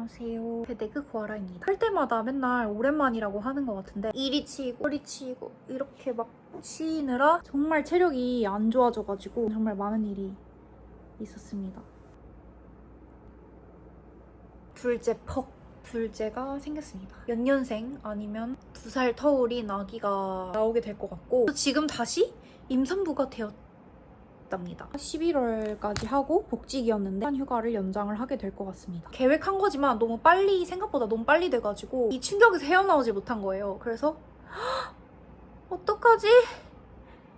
안녕하세요. 베데그 구아라입니다. 할 때마다 맨날 오랜만이라고 하는 것 같은데 이리 치고 저리 치고 이렇게 막 치느라 정말 체력이 안 좋아져가지고 정말 많은 일이 있었습니다. 둘째 둘째가 생겼습니다. 연년생 아니면 2살 터울인 아기가 나오게 될 것 같고 지금 다시 임산부가 되었답니다. 11월까지 하고 복직이었는데 휴가를 연장을 하게 될 것 같습니다. 계획한 거지만 생각보다 너무 빨리 돼가지고 이 충격에서 헤어나오지 못한 거예요. 그래서 어떡하지?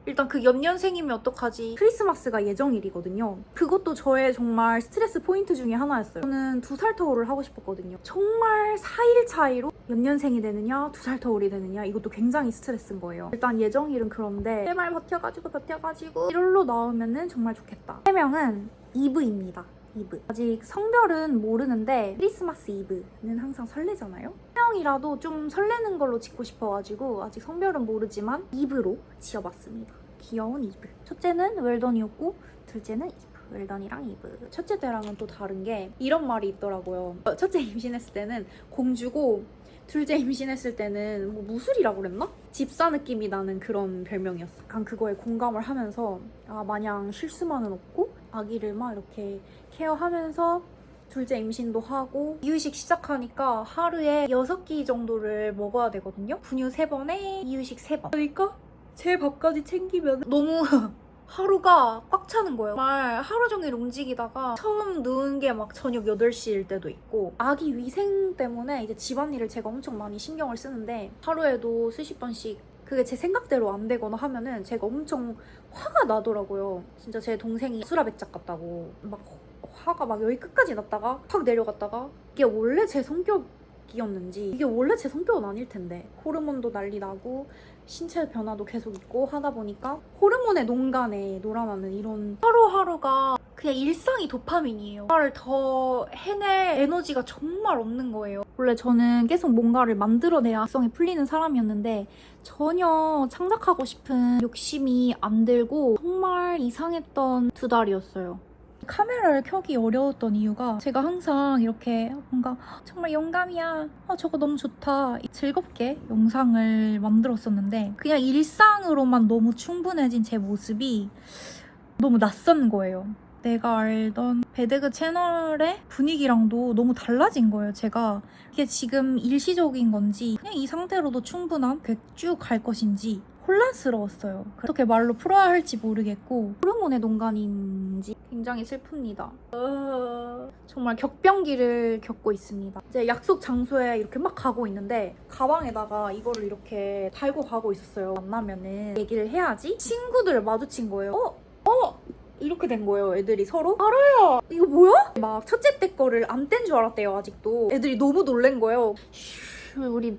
일단 그 연년생이면 어떡하지? 크리스마스가 예정일이거든요. 그것도 저의 정말 스트레스 포인트 중에 하나였어요. 저는 2살 터울을 하고 싶었거든요. 정말 4일 차이로 연년생이 되느냐 2살 터울이 되느냐 이것도 굉장히 스트레스인 거예요. 일단 예정일은 그런데 제발 버텨가지고 1월로 나오면은 정말 좋겠다. 해명은 이브입니다. 이브. 아직 성별은 모르는데 크리스마스 이브는 항상 설레잖아요? 해명이라도 좀 설레는 걸로 짓고 싶어가지고 아직 성별은 모르지만 이브로 지어봤습니다. 귀여운 이브. 첫째는 웰던이었고 둘째는 이브. 웰던이랑 이브. 첫째 때랑은 또 다른 게 이런 말이 있더라고요. 첫째 임신했을 때는 공주고 둘째 임신했을 때는 뭐 무술이라고 그랬나? 집사 느낌이 나는 그런 별명이었어. 약간 그거에 공감을 하면서 마냥 쉴 수만은 없고 아기를 막 이렇게 케어하면서 둘째 임신도 하고 이유식 시작하니까 하루에 6끼 정도를 먹어야 되거든요. 분유 3번에 이유식 3번. 그러니까 제 밥까지 챙기면 너무 하루가 꽉 차는 거예요. 정말 하루 종일 움직이다가 처음 누운 게 막 저녁 8시일 때도 있고 아기 위생 때문에 이제 집안일을 제가 엄청 많이 신경을 쓰는데 하루에도 수십 번씩 그게 제 생각대로 안 되거나 하면은 제가 엄청 화가 나더라고요. 진짜 제 동생이 수라배짝 같다고 막 화가 막 여기 끝까지 났다가 확 내려갔다가 이게 원래 제 성격이었는지 이게 원래 제 성격은 아닐 텐데 호르몬도 난리 나고 신체 변화도 계속 있고 하다 보니까 호르몬의 농간에 놀아나는 이런 하루하루가 그냥 일상이 도파민이에요. 뭔가를 더 해낼 에너지가 정말 없는 거예요. 원래 저는 계속 뭔가를 만들어내야 악성이 풀리는 사람이었는데 전혀 창작하고 싶은 욕심이 안 들고 정말 이상했던 2달이었어요. 카메라를 켜기 어려웠던 이유가 제가 항상 이렇게 뭔가 정말 영감이야 저거 너무 좋다 즐겁게 영상을 만들었었는데 그냥 일상으로만 너무 충분해진 제 모습이 너무 낯선 거예요. 내가 알던 베데그 채널의 분위기랑도 너무 달라진 거예요. 제가 이게 지금 일시적인 건지 그냥 이 상태로도 충분한 쭉 갈 것인지 혼란스러웠어요. 어떻게 말로 풀어야 할지 모르겠고 호르몬의 농간인지 굉장히 슬픕니다. 정말 격변기를 겪고 있습니다. 이제 약속 장소에 이렇게 막 가고 있는데 가방에다가 이거를 이렇게 달고 가고 있었어요. 만나면은 얘기를 해야지 친구들을 마주친 거예요. 이렇게 된 거예요. 애들이 서로 알아요. 이거 뭐야? 막 첫째 때 거를 안 뗀 줄 알았대요. 아직도 애들이 너무 놀란 거예요. 우리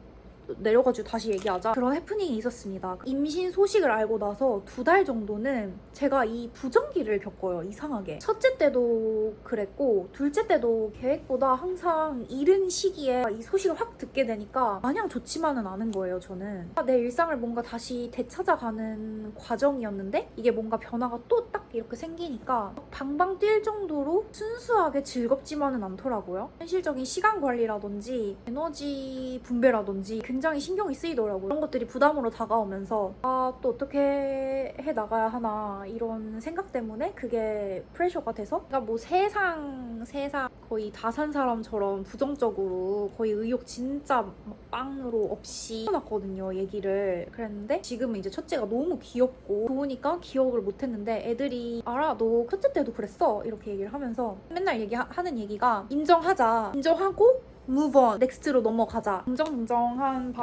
내려가지고 다시 얘기하자. 그런 해프닝이 있었습니다. 임신 소식을 알고 나서 2달 정도는 제가 이 부정기를 겪어요. 이상하게. 첫째 때도 그랬고 둘째 때도 계획보다 항상 이른 시기에 이 소식을 확 듣게 되니까 마냥 좋지만은 않은 거예요. 저는 내 일상을 뭔가 다시 되찾아가는 과정이었는데 이게 뭔가 변화가 또 딱 이렇게 생기니까 방방 뛸 정도로 순수하게 즐겁지만은 않더라고요. 현실적인 시간 관리라든지 에너지 분배라든지 굉장히 신경이 쓰이더라고요. 그런 것들이 부담으로 다가오면서 또 어떻게 해 나가야 하나 이런 생각 때문에 그게 프레셔가 돼서 그러니까 뭐 세상 거의 다 산 사람처럼 부정적으로 거의 의욕 진짜 빵으로 없이 해놨거든요. 얘기를 그랬는데 지금은 이제 첫째가 너무 귀엽고 좋으니까 기억을 못했는데 애들이 알아 너 첫째 때도 그랬어 이렇게 얘기를 하면서 맨날 하는 얘기가 인정하고 move on, 넥스트로 넘어가자. 긍정한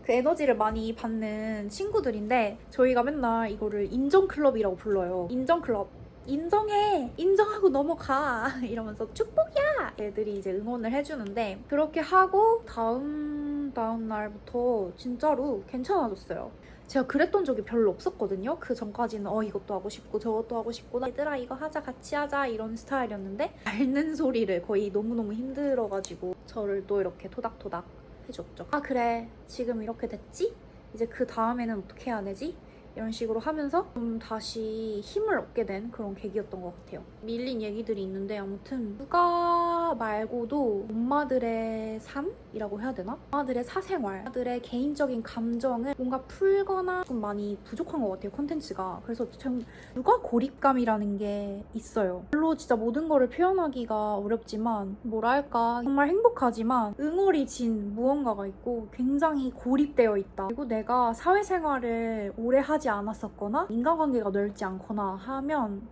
그 에너지를 많이 받는 친구들인데 저희가 맨날 이거를 인정클럽이라고 불러요. 인정클럽. 인정하고 넘어가 이러면서 축복이야 애들이 이제 응원을 해주는데 그렇게 하고 다음 날부터 진짜로 괜찮아졌어요. 제가 그랬던 적이 별로 없었거든요. 그 전까지는 이것도 하고 싶고 저것도 하고 싶고 얘들아 이거 하자 같이 하자 이런 스타일이었는데 앓는 소리를 거의 너무너무 힘들어가지고 저를 또 이렇게 토닥토닥 해줬죠. 그래 지금 이렇게 됐지? 이제 그 다음에는 어떻게 해야 되지? 이런 식으로 하면서 좀 다시 힘을 얻게 된 그런 계기였던 것 같아요. 밀린 얘기들이 있는데 아무튼 육아 말고도 엄마들의 삶이라고 해야 되나? 엄마들의 사생활, 엄마들의 개인적인 감정을 뭔가 풀거나 좀 많이 부족한 것 같아요, 콘텐츠가. 그래서 참 육아 고립감이라는 게 있어요. 별로 진짜 모든 거를 표현하기가 어렵지만 뭐랄까 정말 행복하지만 응어리진 무언가가 있고 굉장히 고립되어 있다. 그리고 내가 사회생활을 오래 하지 않았었거나 인간관계가 넓지 않거나 하면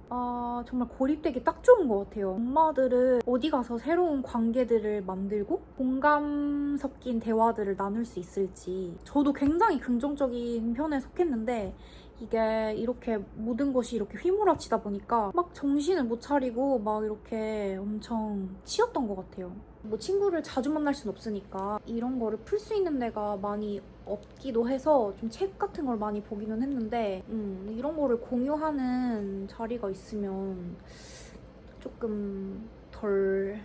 정말 고립되기 딱 좋은 것 같아요. 엄마들은 어디 가서 새로운 관계들을 만들고 공감 섞인 대화들을 나눌 수 있을지. 저도 굉장히 긍정적인 편에 속했는데 이게 이렇게 모든 것이 이렇게 휘몰아치다 보니까 막 정신을 못 차리고 막 이렇게 엄청 치였던 것 같아요. 뭐 친구를 자주 만날 순 없으니까 이런 거를 풀 수 있는 데가 많이 없기도 해서 좀 책 같은 걸 많이 보기는 했는데 이런 거를 공유하는 자리가 있으면 조금 덜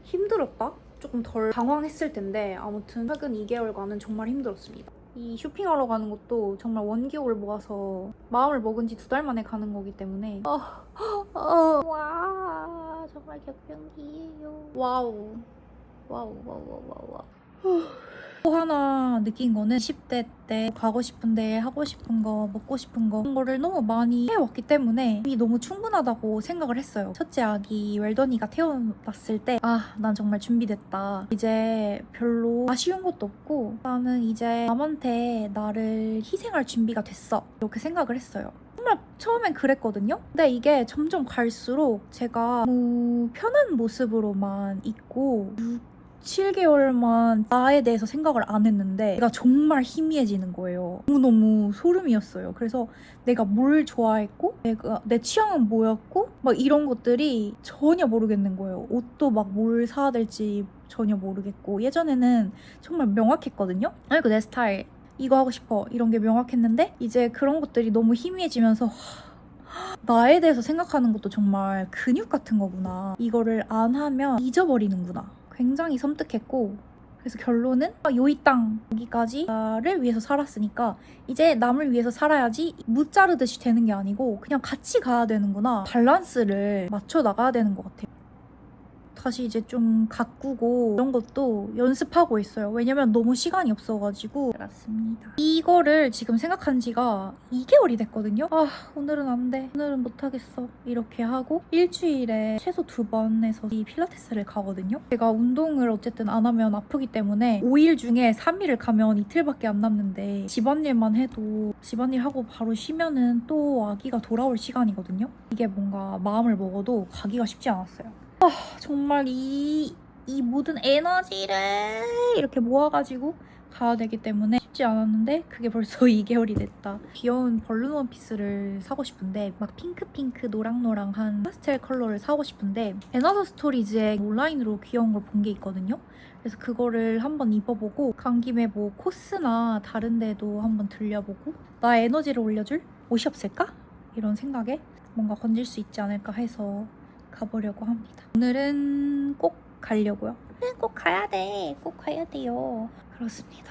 힘들었다? 조금 덜 당황했을 텐데 아무튼 최근 2개월간은 정말 힘들었습니다. 이 쇼핑하러 가는 것도 정말 원기옥을 모아서 마음을 먹은 지 2달 만에 가는 거기 때문에 와 정말 격변기예요. 와우. 또 하나 느낀 거는 10대 때 가고 싶은데 하고 싶은 거 먹고 싶은 거 그런 거를 너무 많이 해왔기 때문에 이미 너무 충분하다고 생각을 했어요. 첫째 아기 웰던이가 태어났을 때 난 정말 준비됐다. 이제 별로 아쉬운 것도 없고 나는 이제 남한테 나를 희생할 준비가 됐어. 이렇게 생각을 했어요. 정말 처음엔 그랬거든요. 근데 이게 점점 갈수록 제가 너무 편한 모습으로만 있고 7개월만 나에 대해서 생각을 안 했는데 내가 정말 희미해지는 거예요. 너무너무 소름이었어요. 그래서 내가 뭘 좋아했고 내 취향은 뭐였고 막 이런 것들이 전혀 모르겠는 거예요. 옷도 막 뭘 사야 될지 전혀 모르겠고 예전에는 정말 명확했거든요. 이거 내 스타일, 이거 하고 싶어 이런 게 명확했는데 이제 그런 것들이 너무 희미해지면서 나에 대해서 생각하는 것도 정말 근육 같은 거구나. 이거를 안 하면 잊어버리는구나. 굉장히 섬뜩했고 그래서 결론은 요이 땅 여기까지 나를 위해서 살았으니까 이제 남을 위해서 살아야지 무 자르듯이 되는 게 아니고 그냥 같이 가야 되는구나. 밸런스를 맞춰 나가야 되는 것 같아요. 다시 이제 좀 가꾸고 이런 것도 연습하고 있어요. 왜냐면 너무 시간이 없어가지고. 그렇습니다. 이거를 지금 생각한 지가 2개월이 됐거든요. 오늘은 안 돼. 오늘은 못하겠어. 이렇게 하고 일주일에 최소 2번에서 이 필라테스를 가거든요. 제가 운동을 어쨌든 안 하면 아프기 때문에 5일 중에 3일을 가면 이틀밖에 안 남는데 집안일만 해도 집안일 하고 바로 쉬면은 또 아기가 돌아올 시간이거든요. 이게 뭔가 마음을 먹어도 가기가 쉽지 않았어요. 정말 이 모든 에너지를 이렇게 모아가지고 가야 되기 때문에 쉽지 않았는데 그게 벌써 2개월이 됐다. 귀여운 벌룬 원피스를 사고 싶은데 막 핑크핑크 노랑노랑한 파스텔 컬러를 사고 싶은데 에나더 스토리즈에 온라인으로 귀여운 걸 본 게 있거든요. 그래서 그거를 한번 입어보고 간 김에 뭐 코스나 다른 데도 한번 들려보고 나의 에너지를 올려줄 옷이 없을까? 이런 생각에 뭔가 건질 수 있지 않을까 해서 가보려고 합니다. 오늘은 꼭 가려고요. 꼭 가야 돼. 꼭 가야 돼요. 그렇습니다.